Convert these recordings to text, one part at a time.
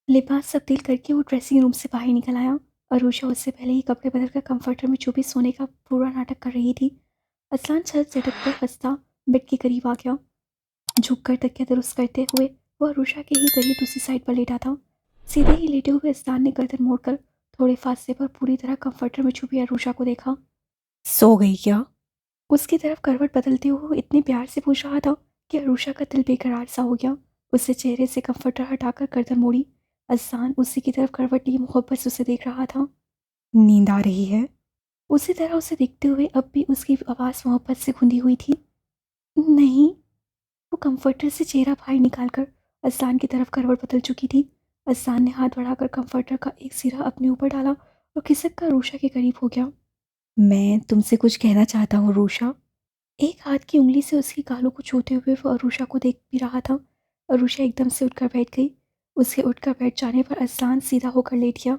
लिबास तब्दील करके वो ड्रेसिंग रूम से बाहर निकल आया। अरूषा उससे पहले ही कपड़े बदलकर कंफर्टर में छुपी सोने का पूरा नाटक कर रही थी। असलान छत झटक कर हंसता बेड के करीब आ गया। झुककर तकिया दुरुस्त करते हुए वो अरूषा के ही करीब दूसरी साइड पर लेटा था। सीधे ही लेटे हुए असलान ने गर्दन मोड़कर थोड़े फासले पर पूरी तरह कंफर्टर में छुपी अरूषा को देखा। सो गई क्या? उसकी तरफ करवट बदलते हुए वो इतने प्यार से पूछ रहा था कि अरूषा का दिल बेकरार सा हो गया। उससे चेहरे से कंफर्टर हटाकर गर्दन मोड़ी। असान उसी की तरफ करवट लिए मोहब्बत से उसे देख रहा था। नींद आ रही है? उसी तरह उसे दिखते हुए अब भी उसकी आवाज़ मोहब्बत से गुंदी हुई थी। नहीं। वो कंफर्टर से चेहरा बाहर निकालकर असान की तरफ करवट बदल चुकी थी। असान ने हाथ बढ़ाकर कंफर्टर का एक सिरा अपने ऊपर डाला और खिसक कर अरूषा के करीब हो गया। मैं तुमसे कुछ कहना चाहता हूँ रूषा। एक हाथ की उंगली से उसकी गालों को छूते हुए वो अरूषा को देख भी रहा था। अरूषा एकदम से उठकर बैठ गई। उसके उठकर बैठ जाने पर असलान सीधा होकर लेट गया।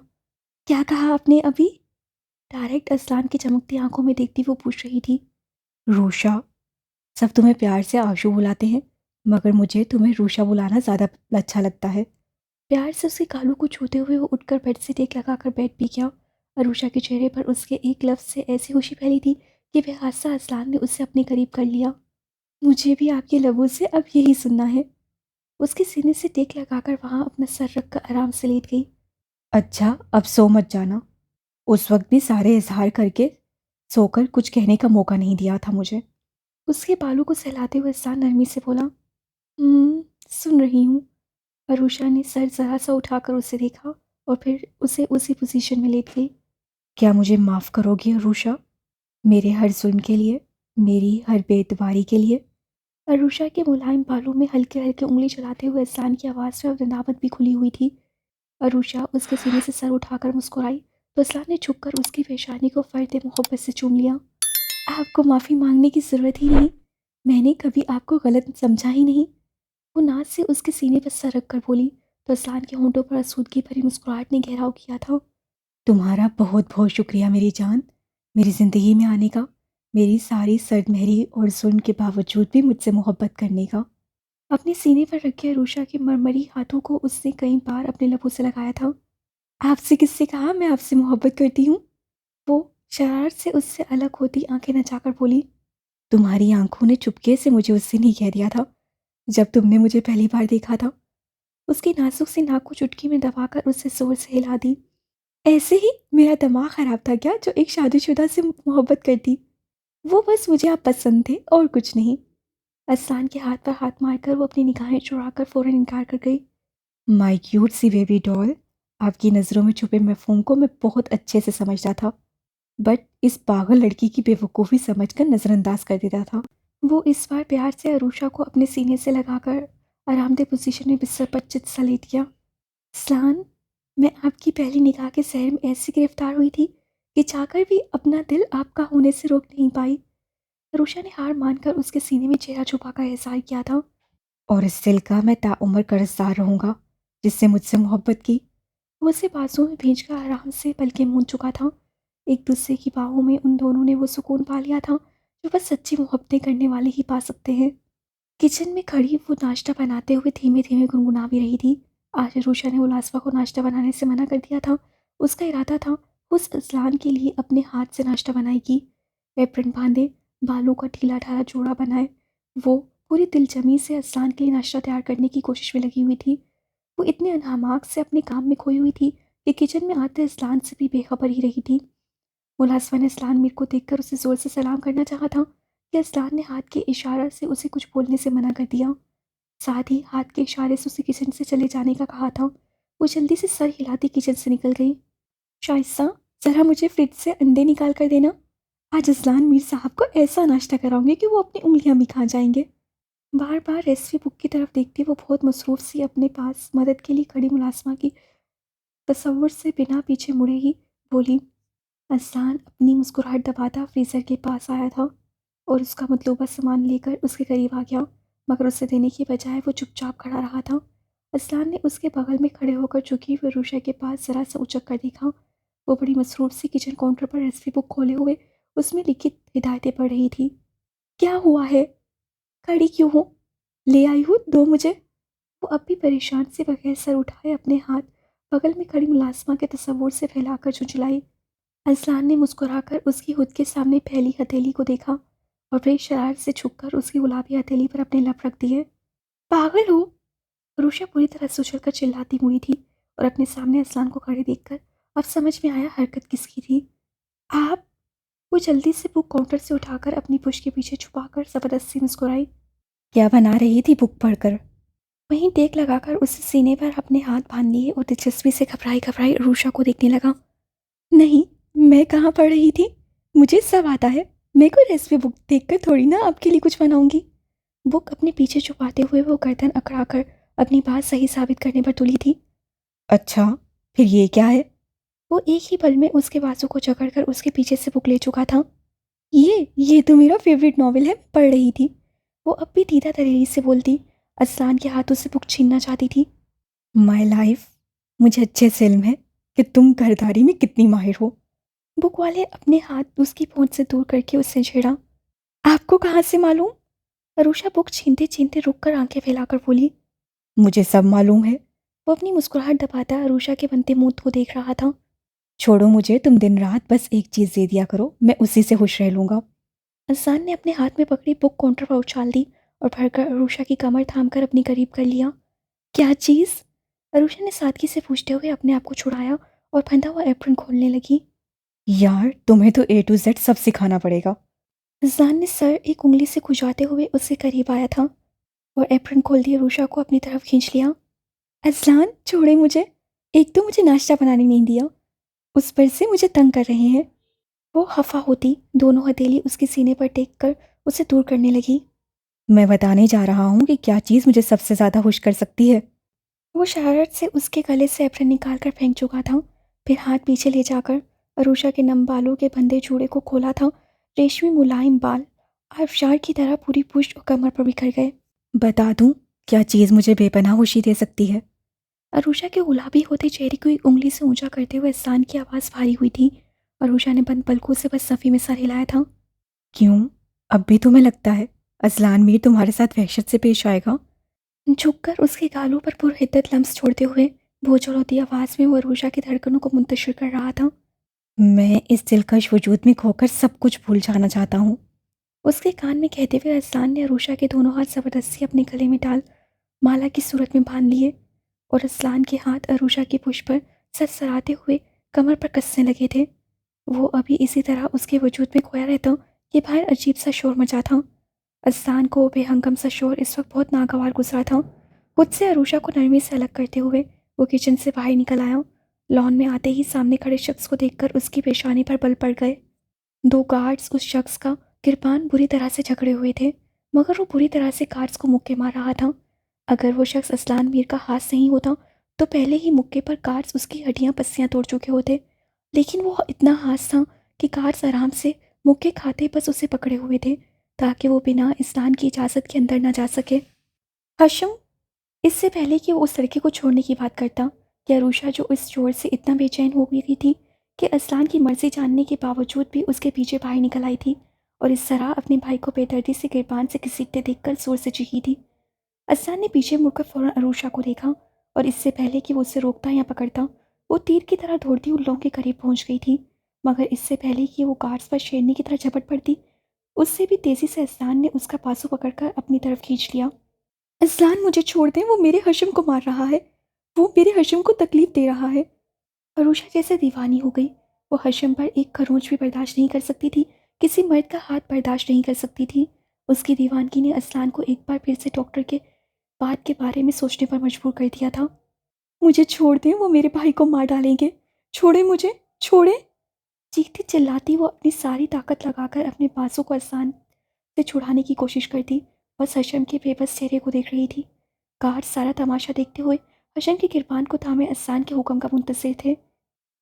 क्या कहा आपने अभी? डायरेक्ट असलान की चमकती आंखों में देखती वो पूछ रही थी। रूषा, सब तुम्हें प्यार से आशु बुलाते हैं, मगर मुझे तुम्हें रूषा बुलाना ज़्यादा अच्छा लगता है। प्यार से उसके गालों को छूते हुए वो उठकर बेड से टेक लगाकर बैठ भी गया। अरूषा के चेहरे पर उसके एक लफ्ज से ऐसी खुशी फैली थी कि वह हादसा असलान ने उससे अपने करीब कर लिया। मुझे भी आपके लबों से अब यही सुनना है। उसके सीने से टेक लगाकर वहां अपना सर रखकर आराम से लेट गई। अच्छा, अब सो मत जाना। उस वक्त भी सारे इजहार करके सोकर कुछ कहने का मौका नहीं दिया था मुझे। उसके बालों को सहलाते हुए असान नरमी से बोला। सुन रही हूँ। अरूषा ने सर जरा सा उठाकर उसे देखा और फिर उसे उसी पोजीशन में लेट गई। क्या मुझे माफ़ करोगी रूषा? मेरे हर जुल्म के लिए, मेरी हर बेइतबारी के लिए। अरूषा के मुलायम बालों में हल्के हल्के उंगली चलाते हुए असान की आवाज़ में अब नदामत भी खुली हुई थी। अरूषा उसके सीने से सर उठाकर मुस्कुराई तो असलान ने झुककर उसकी पेशानी को फर्द मोहब्बत से चूम लिया। आपको माफ़ी मांगने की ज़रूरत ही नहीं। मैंने कभी आपको गलत समझा ही नहीं। वो नाच से उसके सीने पर सर रख कर बोली तो असलान के होंठों पर आसूदगी भरी मुस्कुराहट ने घेराव किया था। तुम्हारा बहुत बहुत शुक्रिया मेरी जान, मेरी ज़िंदगी में आने का, मेरी सारी सर्दमहरी और जुल्म के बावजूद भी मुझसे मोहब्बत करने का। अपने सीने पर रखे अरूषा के मरमरी हाथों को उसने कई बार अपने लबों से लगाया था। आपसे किससे कहा मैं आपसे मोहब्बत करती हूँ? वो शरारत से उससे अलग होती आंखें नचाकर बोली। तुम्हारी आंखों ने चुपके से मुझे उससे नहीं कह दिया था जब तुमने मुझे पहली बार देखा था। उसकी नाजुक सी नाक को चुटकी में दबाकर उसे जोर से हिला दी। ऐसे ही मेरा दिमाग खराब था क्या जो एक शादीशुदा से मोहब्बत करती? वो बस मुझे आप पसंद थे और कुछ नहीं। असान के हाथ पर हाथ मारकर वो अपनी निगाहें चुराकर फौरन इनकार कर गई। माय क्यूट सी बेबी डॉल, आपकी नज़रों में छुपे मफ़हूम को मैं बहुत अच्छे से समझता था, बट इस पागल लड़की की बेवकूफ़ी समझकर नज़रअंदाज कर देता था। वो इस बार प्यार से अरूषा को अपने सीने से लगाकर आरामदेह पोजीशन में बिस्तर पर चित सा लेट गया। स्लान, मैं आपकी पहली निगाह के सहर में ऐसी गिरफ्तार हुई थी कि चाहकर भी अपना दिल आपका होने से रोक नहीं पाई। अरूषा ने हार मानकर उसके सीने में चेहरा छुपाकर एहसार किया था। और इस दिल का मैं ताउम्र कर्जदार रहूँगा जिससे मुझसे मोहब्बत की। वो उसे बाजुओं में भींचकर आराम से पलकें मूंद चुका था। एक दूसरे की बाहों में उन दोनों ने वो सुकून पा लिया था जो बस सच्ची मोहब्बतें करने वाले ही पा सकते हैं। किचन में खड़ी वो नाश्ता बनाते हुए धीमे धीमे गुनगुना भी रही थी। आज अरूषा ने उलासवा को नाश्ता बनाने से मना कर दिया था। उसका इरादा था उस असलान के लिए अपने हाथ से नाश्ता बनाएगी। एप्रन बांधे, बालों का ढीला ढाला जोड़ा बनाए, वो पूरी दिलजमी से असलान के लिए नाश्ता तैयार करने की कोशिश में लगी हुई थी। वो इतने अनहमाक से अपने काम में खोई हुई थी कि किचन में आते असलान से भी बेखबर ही रही थी। मुलासवा ने असलान मीर को देखकर उसे जोर से सलाम करना चाहा था कि असलान ने हाथ के इशारा से उसे कुछ बोलने से मना कर दिया। साथ ही हाथ के इशारे से उसे किचन से चले जाने का कहा था। वो जल्दी से सर हिलाती किचन से निकल गई। शाइस्ता, जरा मुझे फ्रिज से अंडे निकाल कर देना। आज असलान मीर साहब को ऐसा नाश्ता कराऊंगी कि वो अपनी उंगलियां भी खा जाएंगे। बार बार रेसिपी बुक की तरफ देखती वो बहुत मसरूफ सी अपने पास मदद के लिए खड़ी मुलाजमा की तसव्वुर से बिना पीछे मुड़े ही बोली। असलान अपनी मुस्कुराहट दबाता फ्रीज़र के पास आया था और उसका मतलूबा सामान लेकर उसके करीब आ गया, मगर उसे देने की बजाय वो चुपचाप खड़ा रहा था। असलान ने उसके बगल में खड़े होकर झुकी हुई रूशा के पास ज़रा सा उचक कर देखा। वो बड़ी मसरूफ सी किचन काउंटर पर रेसिपी बुक खोले हुए उसमें लिखित हिदायतें पढ़ रही थी। क्या हुआ है? खड़ी क्यों हो? ले आई हूँ, दो मुझे। वो अब भी परेशान से बगैर सर उठाए अपने हाथ बगल में खड़ी मुलाजमा के तस्वुर से फैलाकर झुंझलाई। अजलान ने मुस्कुराकर उसकी हुद के सामने फैली हथेली को देखा और फिर शरारत से झुककर उसकी गुलाबी हथेली पर अपने लब रख दिए। पागल हो! रूशा पूरी तरह से उछलकर चिल्लाती मुड़ी थी और अपने सामने अजलान को खड़े देखकर अब समझ में आया हरकत किसकी थी। आप! वो जल्दी से बुक काउंटर से उठाकर अपनी पुश के पीछे छुपाकर जबरदस्ती मुस्कुराई। क्या बना रही थी बुक पढ़कर? वहीं टेक लगाकर उससे सीने पर अपने हाथ बांध लिए और दिलचस्पी से घबराई घबराई रूशा को देखने लगा। नहीं, मैं कहाँ पढ़ रही थी, मुझे सब आता है। मैं कोई रेसिपी बुक देखकर थोड़ी ना आपके लिए कुछ बनाऊंगी। बुक अपने पीछे छुपाते हुए वो गर्दन अकड़ाकर अपनी बात सही साबित करने पर तुली थी। अच्छा, फिर ये क्या है? वो एक ही पल में उसके बाजू को जकड़कर उसके पीछे से बुक ले चुका था। ये तो मेरा फेवरेट नॉवेल है, पढ़ रही थी। वो अब भी धीरा तरीके से बोलती, अजलान के हाथों से बुक छीनना चाहती थी। माय लाइफ, मुझे अच्छे से इल्म है कि तुम घरदारी में कितनी माहिर हो। बुक वाले अपने हाथ उसकी पहुंच से दूर करके उससे छेड़ा। आपको कहाँ से मालूम? अरुषा बुक छीनते छीनते रुककर आंखें फैलाकर बोली। मुझे सब मालूम है। वो अपनी मुस्कुराहट दबाता अरुषा के बनते मुंह को देख रहा था। छोड़ो मुझे, तुम दिन रात बस एक चीज़ दे दिया करो, मैं उसी से खुश रह लूँगा। अजान ने अपने हाथ में पकड़ी बुक काउंटर पर उछाल दी और भरकर अरुषा की कमर थामकर अपनी करीब कर लिया। क्या चीज़? अरुषा ने सादगी से पूछते हुए अपने आप को छुड़ाया और फंदा हुआ एप्रन खोलने लगी। यार, तुम्हें तो A to Z सब सिखाना पड़ेगा। अजान ने सर एक उंगली से खुजाते हुए उससे करीब आया था और एप्रन खोल दिए अरुषा को अपनी तरफ खींच लिया। अजलान, छोड़े मुझे। एक तो मुझे नाश्ता बनाने नहीं दिया, उस पर से मुझे तंग कर रहे हैं। वो खफा होती दोनों हथेली उसके सीने पर टेक कर उसे दूर करने लगी। मैं बताने जा रहा हूँ कि क्या चीज़ मुझे सबसे ज़्यादा खुश कर सकती है। वो शरारत से उसके गले से एप्रन निकाल कर फेंक चुका था। फिर हाथ पीछे ले जाकर अरुषा के नम बालों के बंधे जूड़े को खोला था। रेशमी मुलायम बाल आबशार की तरह पूरी पुष्ट और कमर पर बिखर गए। बता दूँ, क्या चीज़ मुझे बेपनाह खुशी दे सकती है? अरुषा के गुलाबी होते चेहरे को एक उंगली से ऊंचा करते हुए स्थान की आवाज़ भारी हुई थी। अरुषा ने बंद पलकों से बस सफ़ी में सर हिलाया था। क्यों, अब भी तुम्हें लगता है अजलान मीर तुम्हारे साथ वहशत से पेश आएगा? झुककर उसके गालों पर पुरहिद्दत लम्स छोड़ते हुए भोचड़ोती आवाज़ में वो अरुषा की धड़कनों को मुंतशिर कर रहा था। मैं इस दिलकश वजूद में खोकर सब कुछ भूल जाना चाहता हूँ। उसके कान में कहते हुए अजलान ने अरुषा के दोनों हाथ जबरदस्ती अपने गले में डाल माला की सूरत में बांध लिए और अजलान के हाथ अरुषा की पुष्प पर सरसराते हुए कमर पर कसने लगे थे। वो अभी इसी तरह उसके वजूद में खोया रहता कि बाहर अजीब सा शोर मचा था। अजलान को बेहंगम सा शोर इस वक्त बहुत नागवार गुजरा था। खुद से अरुषा को नरमी से अलग करते हुए वो किचन से बाहर निकल आया। लॉन में आते ही सामने खड़े शख्स को देखकर उसकी पेशानी पर बल पड़ गए। दो गार्ड्स उस शख्स का किरपान बुरी तरह से झगड़े हुए थे, मगर वो बुरी तरह से गार्ड्स को मुक्के मार रहा था। अगर वो शख्स असलान मीर का हाथ नहीं होता तो पहले ही मुक्के पर गार्ड्स उसकी हड्डियां पस्सियां तोड़ चुके होते, लेकिन वो इतना हाथ था कि गार्ड्स आराम से मुक्के खाते बस उसे पकड़े हुए थे ताकि वो बिना इस्लान की इजाज़त के अंदर न जा सके। हशम, इससे पहले कि वो उस लड़के को छोड़ने की बात करता कि अरुषा जो इस चोर से इतना बेचैन हो गई थी कि असलान की मर्जी जानने के बावजूद भी उसके पीछे बाहर निकल आई थी और इस तरह अपने भाई को बेदर्दी से गिरबान से घसीटते देखकर जोर से चीखी थी। असलान ने पीछे मुड़कर फौरन अरुषा को देखा और इससे पहले कि वो उसे रोकता या पकड़ता वो तीर की तरह दौड़ती उन लोगों के करीब पहुंच गई थी। मगर इससे पहले कि वो गार्ड्स पर शेरनी की तरह झपट पड़ती, उससे भी तेजी से असलान ने उसका पासू पकड़कर अपनी तरफ खींच लिया। असलान, मुझे छोड़ दें, वो मेरे हशम को मार रहा है, वो मेरे हशम को तकलीफ दे रहा है। अरुषा जैसे दीवानी हो गई। वो हशम पर एक खरोंच भी बर्दाश्त नहीं कर सकती थी, किसी मर्द का हाथ बर्दाश्त नहीं कर सकती थी। उसकी दीवानगी ने असलान को एक बार फिर से डॉक्टर के बात के बारे में सोचने पर मजबूर कर दिया था। मुझे छोड़ दें, वो मेरे भाई को मार डालेंगे, छोड़े मुझे, छोड़े। चीखती चिल्लाती वो अपनी सारी ताकत लगाकर अपने बाजू को असलान से छुड़ाने की कोशिश करती। बस हशम के बेबस चेहरे को देख रही थी। गार्ड सारा तमाशा देखते हुए हशम की किरपान को थामे असलान के हुक्म का मुंतज़िर थे।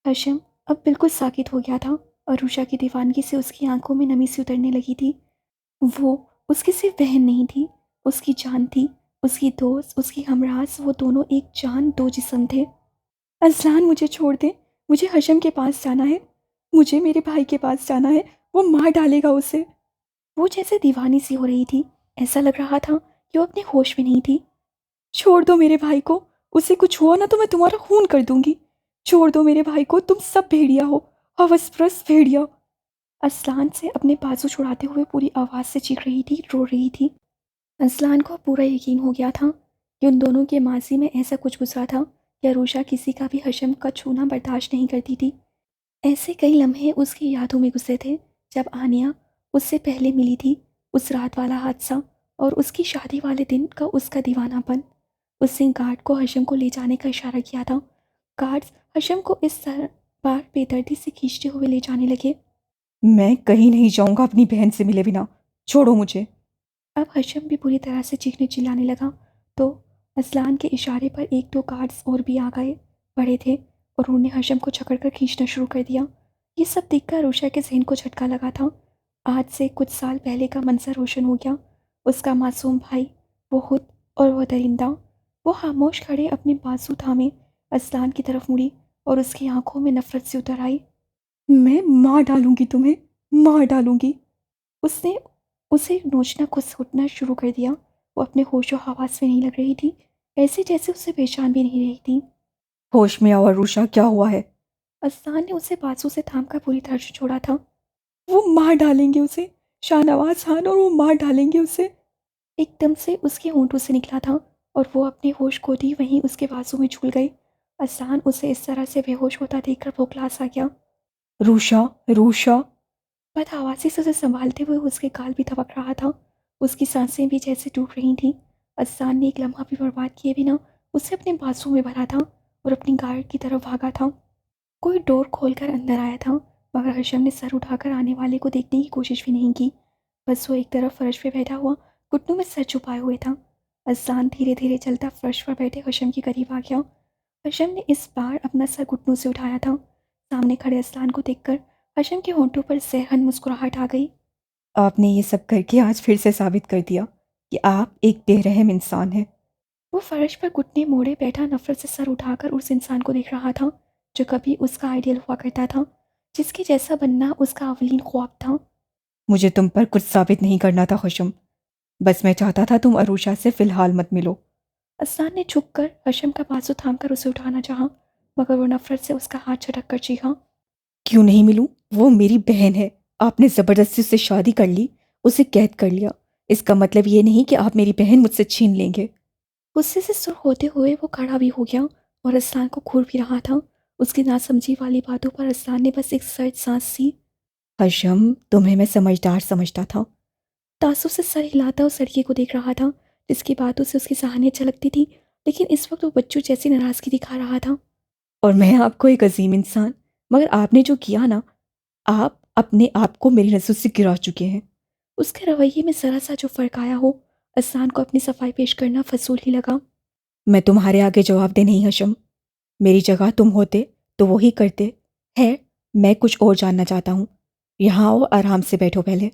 हशम अब बिल्कुल साकित हो गया था और रुषा की दीवानगी से उसकी आंखों में नमी सी उतरने लगी थी। वो उसकी सिर्फ बहन नहीं थी, उसकी जान थी, उसकी दोस्त, उसकी हमराज। वो दोनों एक जान दो जिस्म थे। अजलान, मुझे छोड़ दे, मुझे हशम के पास जाना है, मुझे मेरे भाई के पास जाना है, वो मार डालेगा उसे। वो जैसे दीवानी सी हो रही थी, ऐसा लग रहा था कि वो अपने होश में नहीं थी। छोड़ दो मेरे भाई को, उसे कुछ हुआ ना तो मैं तुम्हारा खून कर दूंगी। छोड़ दो मेरे भाई को, तुम सब भेड़िया हो, हवसप्रस्त भेड़िया। असलान से अपने बाजू छुड़ाते हुए पूरी आवाज़ से चीख रही थी, रो रही थी। असलान को पूरा यकीन हो गया था कि उन दोनों के माजी में ऐसा कुछ गुजरा था कि अरूशा किसी का भी हशम का छूना बर्दाश्त नहीं करती थी। ऐसे कई लम्हे उसकी यादों में गुजरे थे जब आनिया उससे पहले मिली थी, उस रात वाला हादसा और उसकी शादी वाले दिन का उसका दीवानापन। उसने गार्ड को हशम को ले जाने का इशारा किया था। गार्ड्स हशम को इस बार बेदर्दी से खींचते हुए ले जाने लगे। मैं कहीं नहीं जाऊंगा अपनी बहन से मिले बिना, छोड़ो मुझे। अब हशम भी पूरी तरह से चीखने चिल्लाने लगा तो असलान के इशारे पर एक दो गार्ड्स और भी आ गए पड़े थे और उन्होंने हशम को छकड़कर खींचना शुरू कर दिया। ये सब देखकर रूशा के जहन को झटका लगा था। आज से कुछ साल पहले का मंजर रोशन हो गया। उसका मासूम भाई, वो खुद और वो दरिंदा। वो खामोश खड़े अपने बाजू थामे असलान की तरफ मुड़ी और उसकी आंखों में नफरत से उतर आई। मैं मार डालूंगी तुम्हें, मार डालूंगी। उसने उसे नोचना घुसना शुरू कर दिया। वो अपने होशो हवास में नहीं लग रही थी, ऐसे जैसे उसे पहचान भी नहीं रही थी। होश में आओ अरूषा, क्या हुआ है? असान ने उसे बाजू से थाम कर पूरी तरह से छोड़ा था। वो मार डालेंगे उसे, शाहनवाज खान, और वो मार डालेंगे उसे। एकदम से उसके होंठों से निकला था और वो अपने होश खो दी वहीं उसके बाजू में झूल गई। असान उसे इस तरह से बेहोश होता देखकर भोखलास आ गया। रूषा, रूषा। बदहवासी से उसे संभालते हुए उसके गाल भी थपक रहा था, उसकी सांसें भी जैसे टूट रही थीं। असान ने एक लम्हा भी बर्बाद किए बिना उसे अपने बाजू में भरा था और अपनी गार्ड की तरफ भागा था। कोई डोर खोलकर अंदर आया था, मगर हशम ने सर उठाकर आने वाले को देखने की कोशिश भी नहीं की। बस वो एक तरफ फर्श पे बैठा हुआ घुटनों में सर छुपाए हुए था। असान धीरे धीरे चलता फर्श पर बैठे हशम के करीब आ गया। हशम ने इस बार अपना सर घुटनों से उठाया था। सामने खड़े असलान को देखकर हशम के होंठों पर सेहन मुस्कुराहट आ गई। आपने ये सब करके आज फिर से साबित कर दिया कि आप एक बेरहम इंसान हैं। वो फर्श पर घुटने मोड़े बैठा नफरत से सर उठाकर उस इंसान को देख रहा था जो कभी उसका आइडियल हुआ करता था, जिसके जैसा बनना उसका अवलीन ख्वाब था। मुझे तुम पर कुछ साबित नहीं करना था हशम, बस मैं चाहता था तुम अरूषा से फिलहाल मत मिलो। असान ने झुककर हशम का बाजू थामकर उसे उठाना चाहा, मगर वो नफरत से उसका हाथ झटक कर चीखा। क्यों नहीं मिलूं? वो मेरी बहन है। आपने जबरदस्ती उससे शादी कर ली, उसे कैद कर लिया। इसका मतलब ये नहीं कि आप मेरी बहन मुझसे छीन लेंगे। गुस्से से सुर होते हुए वो खड़ा भी हो गया और असलान को घूर भी रहा था। उसकी नासमझी वाली बातों पर असलान ने बस एक सर्द सांस सी। हशम, तुम्हें मैं समझदार समझता था। तासुब से सर हिलाता उस लड़की को देख रहा था जिसकी बातों से उसकी सहानियत झलकती थी, लेकिन इस वक्त वो बच्चों जैसी नाराजगी दिखा रहा था। और मैं आपको एक अजीम इंसान, मगर आपने जो किया ना, आप अपने आप को मेरी नज़र से गिरा चुके हैं। उसके रवैये में ज़रा सा जो फ़र्क आया हो, असान को अपनी सफाई पेश करना फजूल ही लगा। मैं तुम्हारे आगे जवाब दे नहीं हशम। मेरी जगह तुम होते तो वो ही करते। है, मैं कुछ और जानना चाहता हूँ। यहाँ आओ, आराम से बैठो पहले।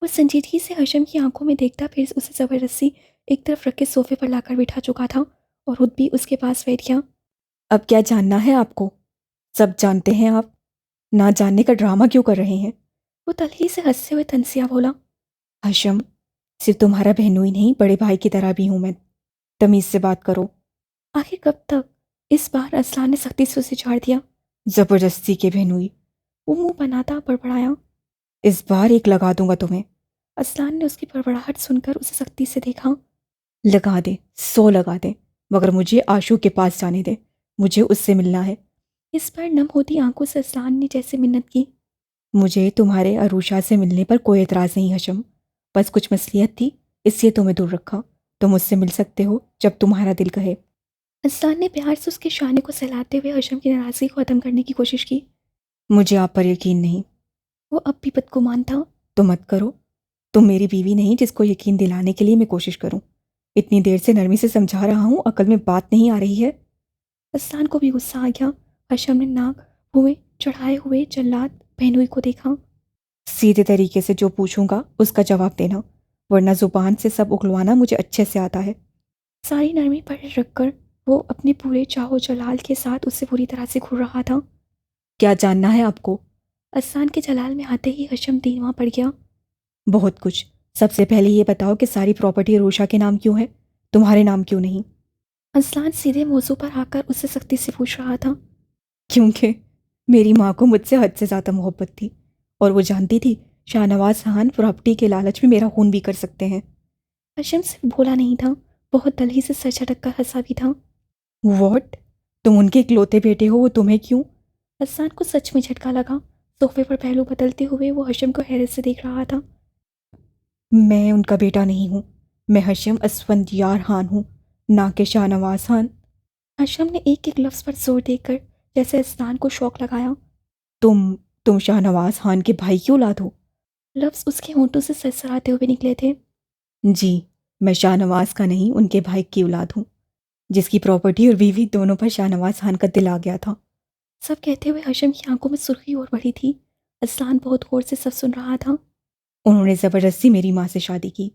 वो संजीदगी से हशम की आंखों में देखता फिर उसे ज़बरदस्ती एक तरफ रख के सोफे पर लाकर बिठा चुका था और खुद भी उसके पास बैठ गया। अब क्या जानना है आपको? सब जानते हैं आप। ना जानने का ड्रामा क्यों कर रहे हैं? वो तलखी से हंसते हुए तनसिया बोला। हशम, सिर्फ तुम्हारा बहनोई नहीं, बड़े भाई की तरह भी हूँ मैं। तमीज़ से बात करो। आखिर कब तक? इस बार असलान ने सख्ती से उसे झाड़ दिया। ज़बरदस्ती के बहनोई। वो मुंह बनाता बड़बड़ाया। इस बार एक लगा दूंगा तुम्हें। असलान ने उसकी बड़बड़ाहट सुनकर उसे सख्ती से देखा। लगा दे, 100 लगा दे, मगर मुझे आशू के पास जाने दे। मुझे उससे मिलना है। इस पर नम होती आंखों से असलान ने जैसे मिन्नत की। मुझे तुम्हारे अरूषा से मिलने पर कोई एतराज़ नहीं हशम, बस कुछ मसलियत थी, इसलिए तुम्हें दूर रखा। तुम मुझसे मिल सकते हो जब तुम्हारा दिल कहे। असलान ने प्यार से उसके शाने को सहलाते हुए हशम की नाराज़गी को ख़त्म करने की कोशिश की। मुझे आप पर यकीन नहीं। वो अब भी बदगुमान था। तो मत करो। तुम मेरी बीवी नहीं जिसको यकीन दिलाने के लिए मैं कोशिश करूं। इतनी देर से नरमी से समझा रहा हूं, अकल में बात नहीं आ रही है। असलान को भी गुस्सा आ गया। हशम ने नाक हुए चढ़ाए हुए जल्लाद बहनोई को देखा। सीधे तरीके से जो पूछूंगा उसका जवाब देना, वरना जुबान से सब उगलवाना मुझे अच्छे से आता है। सारी नरमी पर रखकर वो अपने पूरे चाहो जलाल के साथ उससे पूरी तरह से घुर रहा था। क्या जानना है आपको? असलान के जलाल में आते ही हशम दीनवा पड़ गया। बहुत कुछ। सबसे पहले ये बताओ कि सारी प्रॉपर्टी रूषा के नाम क्यों है, तुम्हारे नाम क्यों नहीं? असलान सीधे मौजू पर आकर उससे सख्ती से पूछ रहा था। क्योंकि मेरी माँ को मुझसे हद से ज़्यादा मोहब्बत थी और वो जानती थी शाहनवाज खान प्रॉपर्टी के लालच में मेरा खून भी कर सकते हैं। हशम सिर्फ बोला नहीं था, बहुत दलही से सर झटक कर हंसा भी था। वॉट? तुम उनके इकलौते बेटे हो, वो तुम्हें क्यों? असलान को सच में झटका लगा। सोफे पर पहलू बदलते हुए वो हशम को हैरत से देख रहा था। मैं उनका बेटा नहीं हूँ। मैं हशम असफंदियार खान हूँ, ना कि शाहनवाज खान। हशम ने एक एक लफ्ज़ पर जोर देकर जैसे असलान को शौक लगाया। तुम शाहनवाज खान के भाई की औलाद हो? लफ्ज़ उसके होंठों से सरसराते हुए निकले थे। जी, मैं शाहनवाज का नहीं, उनके भाई की औलाद हूँ, जिसकी प्रॉपर्टी और बीवी दोनों पर शाहनवाज खान का दिल आ गया था। सब कहते हुए हशम की आंखों में सुर्खी और बढ़ी थी। असलान बहुत गौर से सब सुन रहा था। उन्होंने ज़बरदस्ती मेरी माँ से शादी की।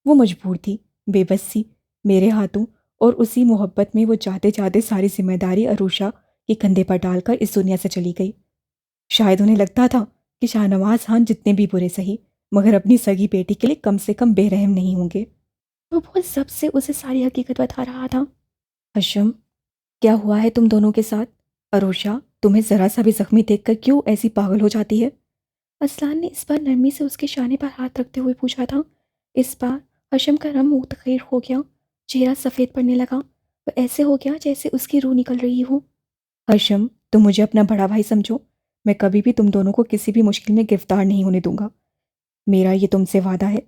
वो मजबूर थी, बेबस थी, मेरे हाथों, और उसी मोहब्बत में वो चाहते चाहते सारी जिम्मेदारी अरूषा के कंधे पर डालकर इस दुनिया से चली गई। शायद उन्हें लगता था कि शाहनवाज खान जितने भी बुरे सही, मगर अपनी सगी बेटी के लिए कम से कम बेरहम नहीं होंगे। वो बहुत जब्त से उसे सारी हकीकत बता रहा था। हशम, क्या हुआ है तुम दोनों के साथ? अरूषा तुम्हें ज़रा सा भी जख्मी देखकर क्यों ऐसी पागल हो जाती है? असलान ने इस बार नरमी से उसके शाने पर हाथ रखते हुए पूछा था। इस बार हशम का रंग मुतगैर हो गया, चेहरा सफ़ेद पड़ने लगा। वो ऐसे हो गया जैसे उसकी रूह निकल रही हो। हशम, तुम मुझे अपना बड़ा भाई समझो। मैं कभी भी तुम दोनों को किसी भी मुश्किल में गिरफ्तार नहीं होने दूंगा। मेरा ये तुमसे वादा है।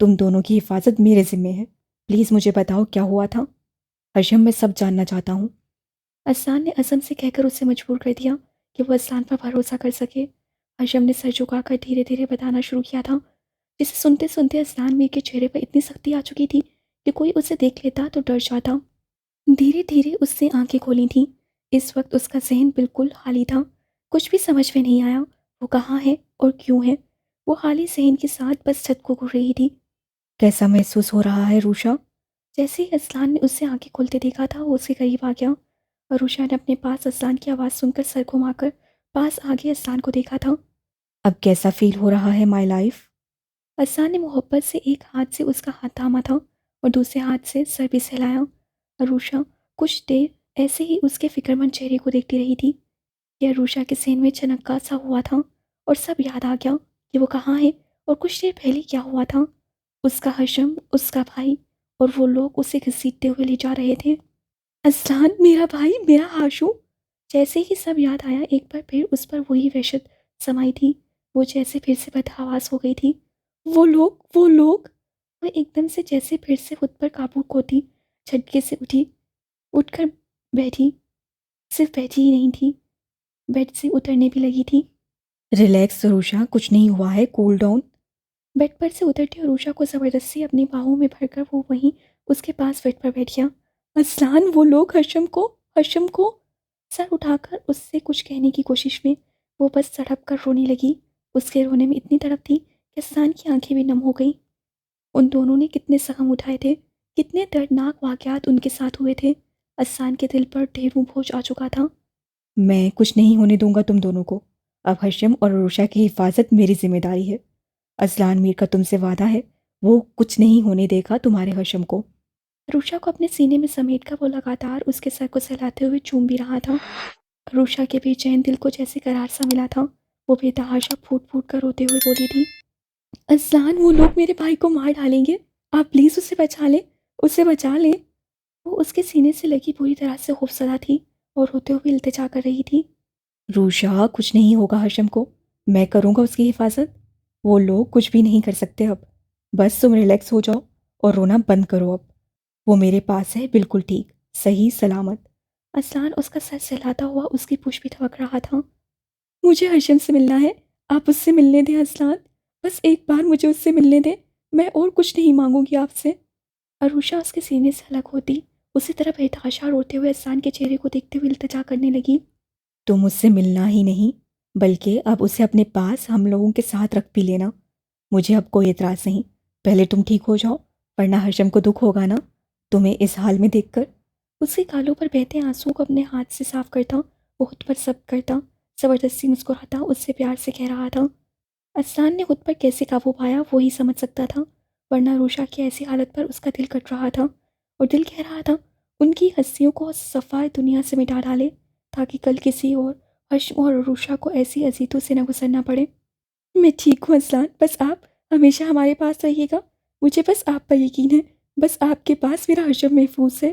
तुम दोनों की हिफाजत मेरे ज़िम्मे है। प्लीज़ मुझे बताओ क्या हुआ था। हशम, मैं सब जानना चाहता हूँ। असलान ने असम से कहकर उसे मजबूर कर दिया कि वो असलान पर भरोसा कर सके। हशम ने सर झुकाकर धीरे धीरे बताना शुरू किया था, जिसे सुनते सुनते असलान मीर के चेहरे पर इतनी सख्ती आ चुकी थी कि कोई उसे देख लेता तो डर जाता। धीरे धीरे उसने आंखें खोली थीं। इस वक्त उसका जहन बिल्कुल खाली था। कुछ भी समझ में नहीं आया, वो कहाँ है और क्यों है। वो खाली जहन के साथ बस छत को घूर रही थी। कैसा महसूस हो रहा है रूशा? जैसे ही असलान ने उससे आंखें खोलते देखा था, वो उसके करीब आ गया। अरूषा ने अपने पास असलान की आवाज़ सुनकर सर घुमाकर पास आगे असलान को देखा था। अब कैसा फील हो रहा है माय लाइफ? असलान ने मोहब्बत से एक हाथ से उसका हाथ थामा था और दूसरे हाथ से सर भी सहलाया। अरूषा कुछ देर ऐसे ही उसके फिक्रमंद चेहरे को देखती रही थी कि अरूषा के सीने में चनक्का सा हुआ था और सब याद आ गया कि वो कहाँ है और कुछ देर पहले क्या हुआ था। उसका हशम, उसका भाई, और वो लोग उसे घसीटते हुए ले जा रहे थे। असलान, मेरा भाई, मेरा आशू। जैसे ही सब याद आया, एक बार फिर उस पर वही वहशत समाई थी। वो जैसे फिर से बदहवास हो गई थी। वो लोग। वो एकदम से जैसे फिर से खुद पर काबू खोती झटके से उठी, उठकर बैठी। सिर्फ बैठी ही नहीं थी, बेड से उतरने भी लगी थी। रिलैक्स रूशा, कुछ नहीं हुआ है, कूल डाउन। बेड पर से उतरती और उषा को ज़बरदस्ती अपनी बाहों में भरकर वो वहीं उसके पास बेड पर बैठ गया। असलान, वो लोग हशम को सर उठाकर उससे कुछ कहने की कोशिश में वो बस तड़प कर रोने लगी। उसके रोने में इतनी तड़प थी कि असलान की आंखें भी नम हो गईं। उन दोनों ने कितने जख्म उठाए थे, कितने दर्दनाक वाक़यात उनके साथ हुए थे। असलान के दिल पर ढेरों बोझ आ चुका था। मैं कुछ नहीं होने दूंगा तुम दोनों को। अब हशम और रूशा की हिफाजत मेरी जिम्मेदारी है। असलान मीर का तुमसे वादा है, वो कुछ नहीं होने देगा तुम्हारे हशम को। रूषा को अपने सीने में समेटकर वो लगातार उसके सर को सहलाते हुए चूम भी रहा था। रूषा के बेचैन दिल को जैसे करार सा मिला था। वो बेतहाशा फूट फूट कर रोते हुए बोली थी, अज़लान, वो लोग मेरे भाई को मार डालेंगे। आप प्लीज़ उसे बचा लें, उसे बचा लें। वो उसके सीने से लगी पूरी तरह से खौफसदा थी और रोते हुए इल्तिजा कर रही थी। रूशा, कुछ नहीं होगा हशम को। मैं करूँगा उसकी हिफाजत। वो लोग कुछ भी नहीं कर सकते अब। बस तुम रिलैक्स हो जाओ और रोना बंद करो अब। वो मेरे पास है, बिल्कुल ठीक, सही सलामत। अज़लान उसका सर सहलाता हुआ उसकी पूंछ भी थपक रहा था। मुझे हशम से मिलना है, आप उससे मिलने दें अज़लान। बस एक बार मुझे उससे मिलने दें, मैं और कुछ नहीं मांगूंगी आपसे। अरूषा उसके सीने से अलग होती उसी तरह बेतहाशा रोते हुए अज़लान के चेहरे को देखते हुए इल्तिजा करने लगी। तुम उससे मिलना ही नहीं, बल्कि अब उसे अपने पास हम लोगों के साथ रख भी लेना। मुझे अब कोई एतराज़ नहीं। पहले तुम ठीक हो जाओ, वरना हशम को दुख होगा ना तुम्हें इस हाल में देखकर। उसके गालों पर बहते आंसुओं को अपने हाथ से साफ करता, वो खुद पर सब करता, ज़बरदस्ती मुस्कुराता, उससे प्यार से कह रहा था। असलान ने खुद पर कैसे काबू पाया वो ही समझ सकता था, वरना रूशा की ऐसी हालत पर उसका दिल कट रहा था और दिल कह रहा था उनकी हस्तियों को सफ़ा दुनिया से मिटा डाले, ताकि कल किसी और हश्म और अरूशा को ऐसी अजीतों से न गुजरना पड़े। मैं ठीक हूँ असलान, बस आप हमेशा हमारे पास रहिएगा। मुझे बस आप पर यकीन है, बस आपके पास मेरा हशम महफूज है।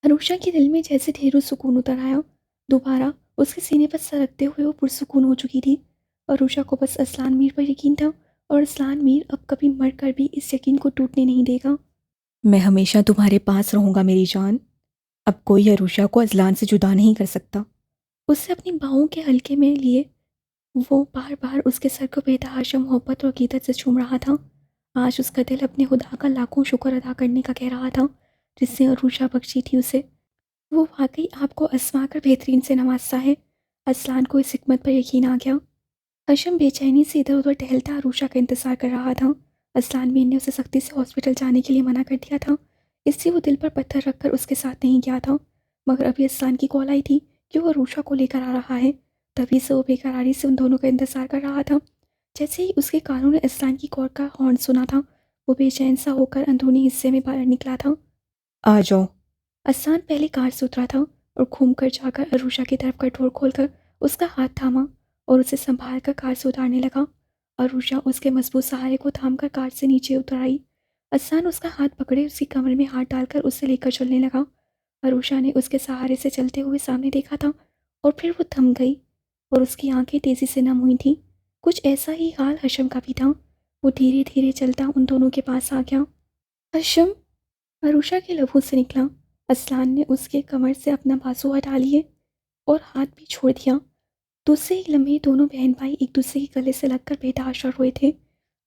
अरूशा के दिल में जैसे ढेरों सुकून उतर आया। दोबारा उसके सीने पर सरकते हुए वो पुरसुकून हो चुकी थी। अरूशा को बस असलान मीर पर यकीन था, और असलान मीर अब कभी मर कर भी इस यकीन को टूटने नहीं देगा। मैं हमेशा तुम्हारे पास रहूँगा मेरी जान। अब कोई अरूशा को अजलान से जुदा नहीं कर सकता। उससे अपनी बाहों के हल्के में लिए वो बार बार उसके सर को बेतहाशा मोहब्बत और अकीदत से चूम रहा था। आज उसका दिल अपने खुदा का लाखों शुक्र अदा करने का कह रहा था, जिसने अरूशा बख्शी थी उसे। वो वाकई आपको आजमा कर बेहतरीन से नवाजता है। असलान को इस हिकमत पर यकीन आ गया। हशम बेचैनी से इधर उधर टहलता अरूशा का इंतजार कर रहा था। असलान मीर ने उसे सख्ती से हॉस्पिटल जाने के लिए मना कर दिया था, इससे वो दिल पर पत्थर रखकर उसके साथ नहीं गया था। मगर अभी असलान की कॉल आई थी कि वो अरूशा को लेकर आ रहा है। तभी से वो बेकरारी से उन दोनों का इंतजार कर रहा था। जैसे ही उसके कानों ने असलान की कॉल का हॉर्न सुना था, वो बेचैन सा होकर अंदरूनी हिस्से में बाहर निकला था। आ जाओ। असलान पहले कार से उतरा था और घूमकर जाकर अरूशा की तरफ का डोर खोलकर उसका हाथ थामा और उसे संभाल कर कार से उतारने लगा। अरूशा उसके मजबूत सहारे को थामकर कार से नीचे उतर आई। असलान उसका हाथ पकड़े उसकी कमर में हाथ डालकर उसे लेकर चलने लगा। अरूशा ने उसके सहारे से चलते हुए सामने देखा था, और फिर वो थम गई और उसकी आंखें तेजी से नम हुई थीं। कुछ ऐसा ही हाल हशम का भी था। वो धीरे धीरे चलता उन दोनों के पास आ गया। हशम, अरूशा के लबों से निकला। असलान ने उसके कमर से अपना बाजू हटा लिए और हाथ भी छोड़ दिया। दूसरे ही लम्हे दोनों बहन भाई एक दूसरे के गले से लगकर बेतहाशा रोए थे।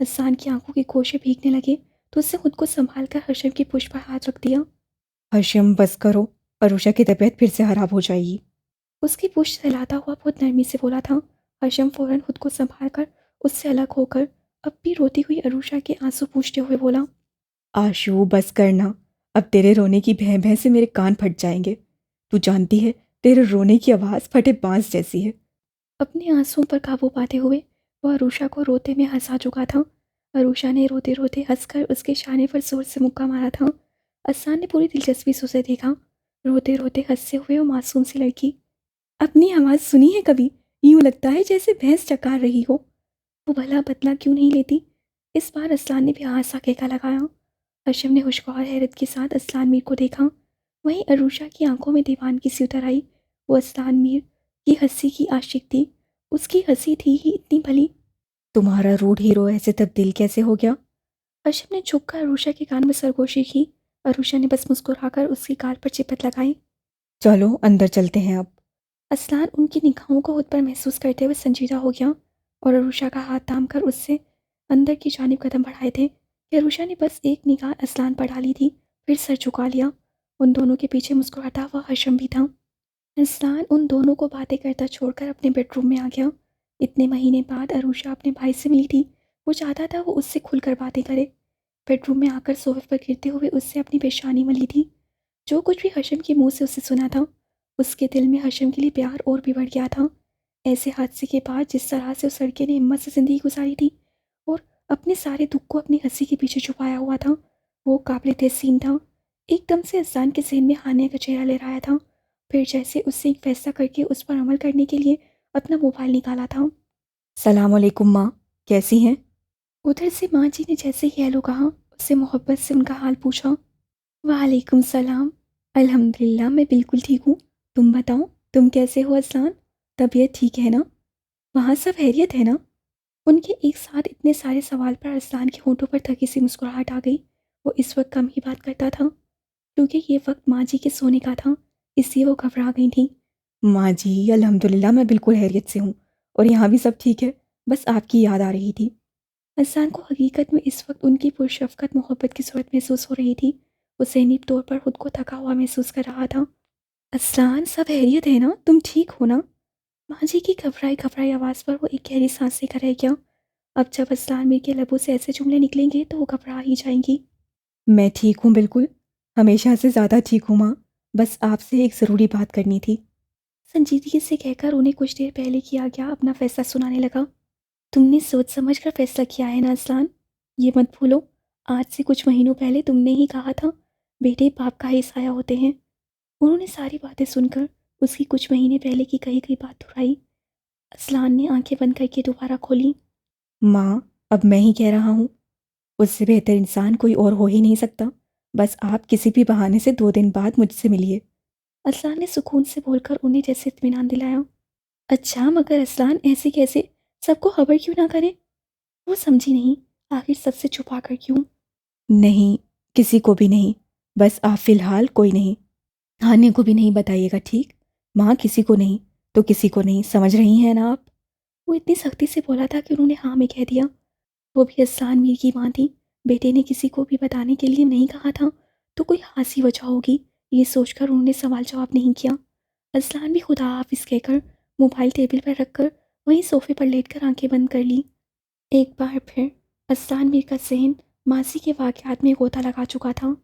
असलान की आंखों के गोशे भीगने लगे तो उसने खुद को संभाल कर हशम की पुष्ट पर हाथ रख दिया। हशम बस करो, अरूशा की तबीयत फिर से खराब हो जाएगी। उसकी पुष्ट हिलाता हुआ बहुत नरमी से बोला था। हशम फौरन खुद को संभाल कर उससे अलग होकर अब भी रोती हुई अरूशा के आंसू पूछते हुए बोला, आशू बस करना, अब तेरे रोने की भैं भैं से मेरे कान फट जाएंगे। तू जानती है तेरे रोने की आवाज़ फटे बांस जैसी है। अपने आंसुओं पर काबू पाते हुए वह अरूशा को रोते में हंसा चुका था। अरूशा ने रोते रोते हंसकर उसके शाने पर जोर से मुक्का मारा था। असान ने पूरी दिलचस्पी से उसे देखा। रोते रोते हंसते हुए वो मासूम सी लड़की, अपनी आवाज़ सुनी है कभी? यूं लगता है जैसे भैंस चकार रही हो। वो भला बदला क्यों नहीं लेती? इस बार असलान ने भी आसा केका लगाया। हशम ने खुशगवार हैरत के साथ असलान मीर को देखा। वहीं अरूशा की आंखों में दीवानगी सी उतर आई। वो असलान मीर की हंसी की आशिक थी। उसकी हंसी थी ही इतनी भली। तुम्हारा रूड हीरो ऐसे तब्दील कैसे हो गया? हशम ने झुककर अरूशा के कान में सरगोशी की। अरूशा ने बस मुस्कुराकर उसकी गाल पर चिपट लगाई। चलो अंदर चलते हैं अब। असलान उनकी निगाहों को खुद पर महसूस करते हुए संजीदा हो गया और अरूशा का हाथ थाम कर उससे अंदर की जानिब कदम बढ़ाए थे कि अरूशा ने बस एक निगाह असलान पर डाली थी, फिर सर झुका लिया। उन दोनों के पीछे मुस्कुराता हुआ हशम भी था। असलान उन दोनों को बातें करता छोड़कर अपने बेडरूम में आ गया। इतने महीने बाद अरूशा अपने भाई से मिली थी। वो चाहता था वो उससे खुलकर बातें करे। बेडरूम में आकर सोफे पर गिरते हुए उससे अपनी पेशानी मली थी। जो कुछ भी हशम के मुंह से उसे सुना था, उसके दिल में हशम के लिए प्यार और भी बढ़ गया था। ऐसे हादसे के बाद जिस तरह से उस लड़के ने हिम्मत से ज़िंदगी गुजारी थी और अपने सारे दुख को अपनी हंसी के पीछे छुपाया हुआ था, वो काबिल तहसीन था। एकदम से अजान के जहन में हानिया का चेहरा ले आया था। फिर जैसे उससे एक फैसला करके उस पर अमल करने के लिए अपना मोबाइल निकाला था। सलाम अलैकुम माँ, कैसी हैं? उधर से माँ जी ने जैसे ही हेलो कहा, उससे मोहब्बत से उनका हाल पूछा। वालेकुम सलाम। अल्हम्दुलिल्लाह मैं बिल्कुल ठीक हूँ। तुम बताओ, तुम कैसे हो अज़लान? तबीयत ठीक है ना? वहाँ सब खैरियत है ना? उनके एक साथ इतने सारे सवाल पर अज़लान के होठों पर थकी सी मुस्कुराहट आ गई। वो इस वक्त कम ही बात करता था क्योंकि ये वक्त माँ जी के सोने का था, इसलिए वो घबरा गई थी। माँ जी अल्हम्दुलिल्लाह मैं बिल्कुल खैरियत से हूँ, और यहाँ भी सब ठीक है। बस आपकी याद आ रही थी। अज़लान को हकीकत में इस वक्त उनकी पुरशफ़क़त मोहब्बत की सूरत महसूस हो रही थी। वो ज़हनी तौर पर खुद को थका हुआ महसूस कर रहा था। अज़लान सब खैरियत है ना? तुम ठीक हो ना? माँ जी की घबराई घबराई आवाज़ पर वो एक गहरी सांस लेकर रह गया। अब जब असलान मीर के लबों से ऐसे जुमले निकलेंगे तो वो घबरा ही जाएंगी। मैं ठीक हूँ बिल्कुल, हमेशा से ज़्यादा ठीक हूँ माँ। बस आपसे एक ज़रूरी बात करनी थी। संजीदगी से कहकर उन्हें कुछ देर पहले किया गया अपना फैसला सुनाने लगा। तुमने सोच समझ कर फैसला किया है ना असलान? ये मत भूलो, आज से कुछ महीनों पहले तुमने ही कहा था बेटे बाप का ही साया होते हैं। उन्होंने सारी बातें सुनकर उसकी कुछ महीने पहले की कही गई बात दोहराई। असलान ने आंखें बंद करके दोबारा खोली। माँ, अब मैं ही कह रहा हूँ, उससे बेहतर इंसान कोई और हो ही नहीं सकता। बस आप किसी भी बहाने से 2 दिन बाद मुझसे मिलिए। असलान ने सुकून से बोलकर उन्हें जैसे इत्मीनान दिलाया। अच्छा, मगर असलान ऐसे कैसे? सबको खबर क्यों ना करे? वो समझी नहीं, आखिर सबसे छुपा कर क्यों? नहीं, किसी को भी नहीं। बस आप फिलहाल कोई नहीं। हानि को भी नहीं बताइएगा, ठीक? माँ, किसी को नहीं तो किसी को नहीं, समझ रही हैं ना आप? वो इतनी सख्ती से बोला था कि उन्होंने हाँ में कह दिया। वो भी असलान मीर की माँ थी। बेटे ने किसी को भी बताने के लिए नहीं कहा था तो कोई खासी वजह होगी, ये सोचकर उन्होंने सवाल जवाब नहीं किया। असलान भी खुदा हाफिज कहकर मोबाइल टेबल पर रखकर वहीं सोफे पर लेटकर आंखें बंद कर ली। एक बार फिर असलान मीर का जहन मासी के वाक़यात में गोता लगा चुका था।